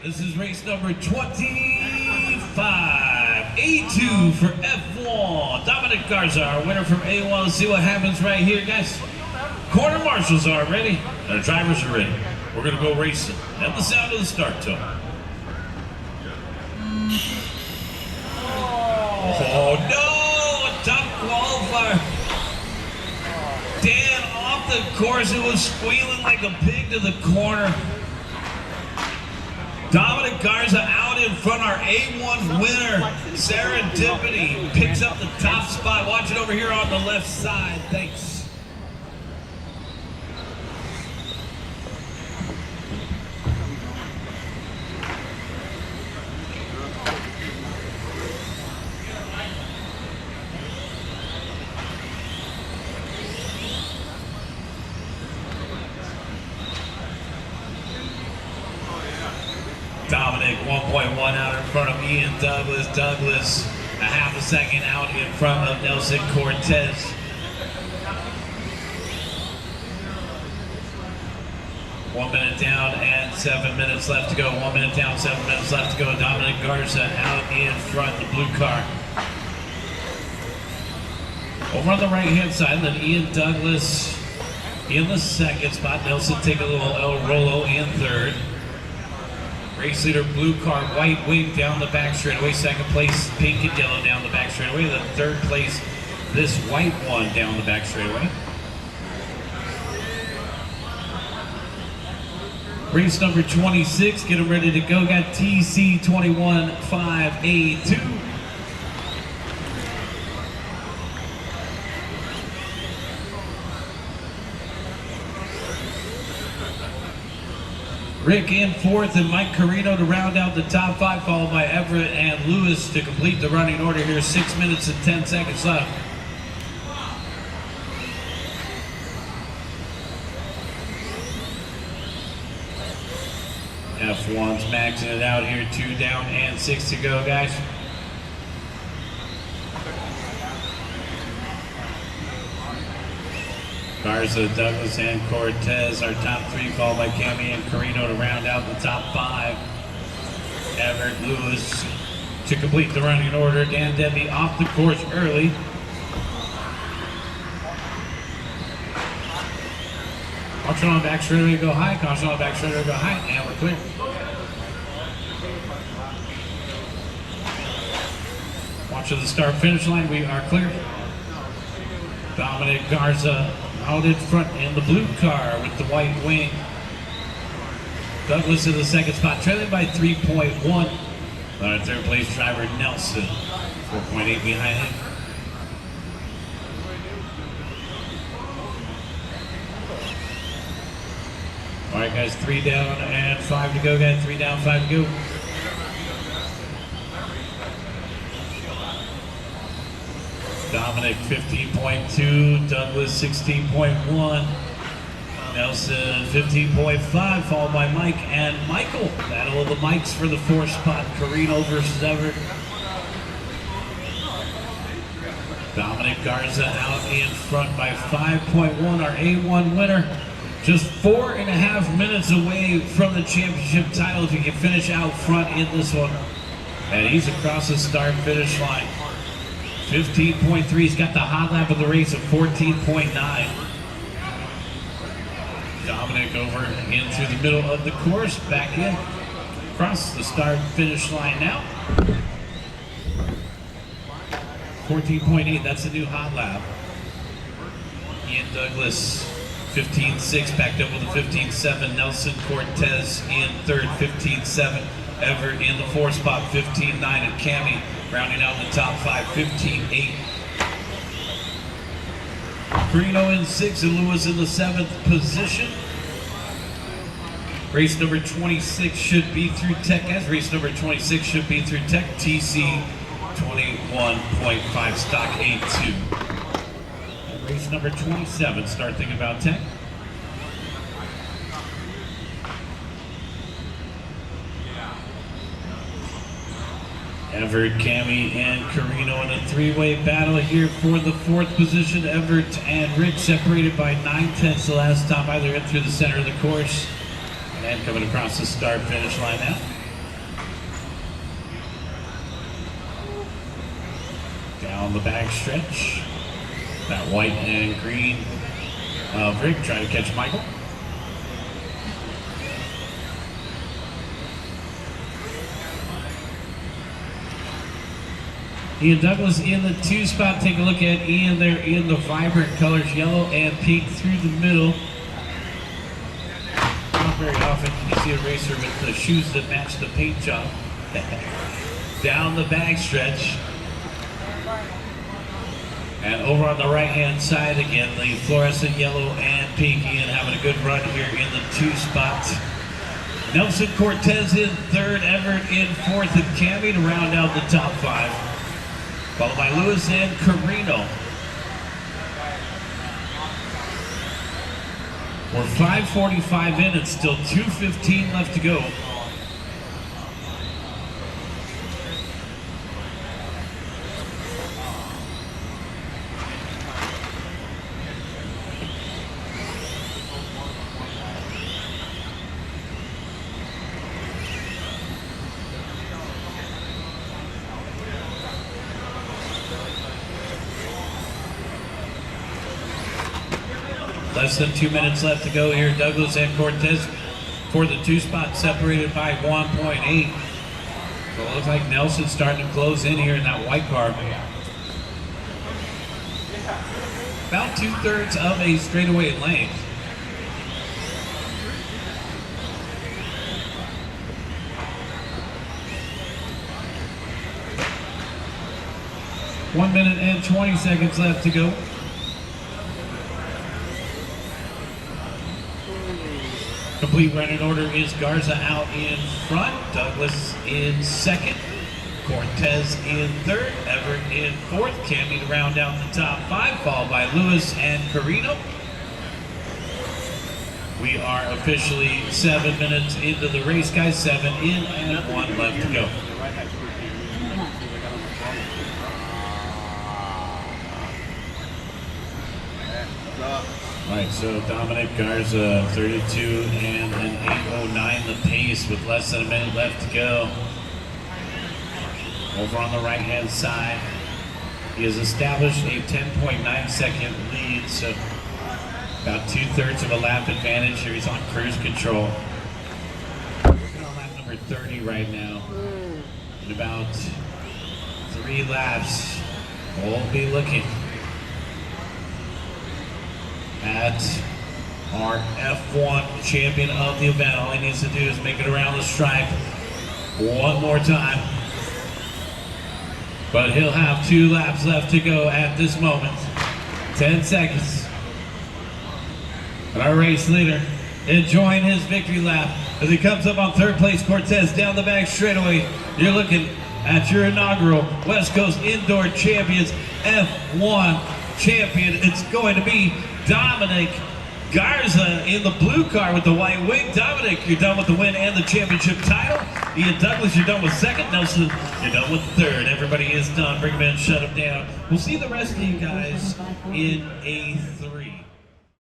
This is race number 25. A2 for F1. Dominic Garza, our winner from A1. Let's see what happens right here, guys. Corner marshals are ready. Our drivers are ready. We're going to go racing. And the sound of the start tone. Oh no! A top qualifier. Dan off the course. It was squealing like a pig to the corner. Dominic Garza out in front. Our A1 winner, Serendipity, picks up the top spot. Watch it over here on the left side. Thanks. Dominic 1.1 out in front of Ian Douglas. Douglas a half a second out in front of Nelson Cortez. One minute down and 7 minutes left to go. 1 minute down, 7 minutes left to go. Dominic Garza out in front, the blue car. Over on the right-hand side, then Ian Douglas in the second spot. Nelson take a little El Rolo in third. Race leader, blue car, white wing down the back straightaway. Second place, pink and yellow down the back straightaway. The third place, this white one down the back straightaway. Race number 26, get them ready to go. Got TC 21-5A2. Rick in fourth and Mike Carino to round out the top five, followed by Everett and Lewis to complete the running order here. 6 minutes and 10 seconds left. F1's maxing it out here. 2 down and 6 to go, guys. Garza, Douglas, and Cortez, our top 3, followed by Cammy and Carino to round out the top 5. Everett, Lewis to complete the running order. Dan Debbie off the course early. Caution on back straightaway, go high. Caution on back straightaway, go high, and we're clear. Watch the start finish line, we are clear. Dominic Garza out in front in the blue car with the white wing. Douglas in the second spot, trailing by 3.1. Our third place driver, Nelson, 4.8 behind him. All right, guys, 3 down and 5 to go, guys. 3 down, 5 to go. Dominic 15.2, Douglas 16.1, Nelson 15.5, followed by Mike and Michael. Battle of the Mikes for the 4th spot, Carino versus Everett. Dominic Garza out in front by 5.1, our A1 winner. Just 4.5 minutes away from the championship title if he can finish out front in this one. And he's across the start-finish line. 15.3, he's got the hot lap of the race of 14.9. Dominic over into the middle of the course, back in, across the start-finish line now. 14.8, that's the new hot lap. Ian Douglas, 15.6, backed up with a 15.7. Nelson Cortez in third, 15.7. Everett in the 4th spot, 15.9, and Cammy rounding out the top 5, 15.8. Carino in 6th and Lewis in the 7th position. Race number 26 should be through tech, guys. Race number 26 should be through tech. TC 21.5, stock A2. And race number 27, start thinking about tech. Everett, Cammy, and Carino in a 3-way battle here for the 4th position. Everett and Rick separated by 9/10 the last time either in through the center of the course. And coming across the start-finish line now. Down the back stretch. That white and green Rick trying to catch Michael. Ian Douglas in the 2 spot. Take a look at Ian there in the vibrant colors, yellow and pink through the middle. Not very often can you see a racer with the shoes that match the paint job. Down the back stretch. And over on the right-hand side again, the fluorescent yellow and pink. Ian having a good run here in the 2 spot. Nelson Cortez in 3rd, Everett in 4th, and Cammy to round out the top 5. Followed by Lewis and Carino. We're 5:45 in and still 2:15 left to go. Less than 2 minutes left to go here. Douglas and Cortez for the 2 spot, separated by 1.8. So it looks like Nelson's starting to close in here in that white car. About 2/3 of a straightaway lane. One minute and 20 seconds left to go. Complete running order is Garza out in front, Douglas in 2nd, Cortez in 3rd, Everett in 4th, Cammy to round out the top 5, followed by Lewis and Carino. We are officially 7 minutes into the race, guys. 7 in and 1 left to go. All right, so Dominic Garza, 32 and an 8:09 the pace with less than a minute left to go. Over on the right-hand side, he has established a 10.9-second lead, so about 2/3 of a lap advantage here. He's on cruise control. Working on lap number 30 right now. In about 3 laps, we'll be looking at our F1 champion of the event. All he needs to do is make it around the stripe one more time. But he'll have 2 laps left to go at this moment. 10 seconds. And our race leader enjoying his victory lap as he comes up on 3rd place. Cortez down the back straightaway. You're looking at your inaugural West Coast Indoor Champions F1 champion. It's going to be Dominic Garza in the blue car with the white wing. Dominic, you're done with the win and the championship title. Ian Douglas, you're done with 2nd. Nelson, you're done with 3rd. Everybody is done. Bring them in, shut them down. We'll see the rest of you guys in A3.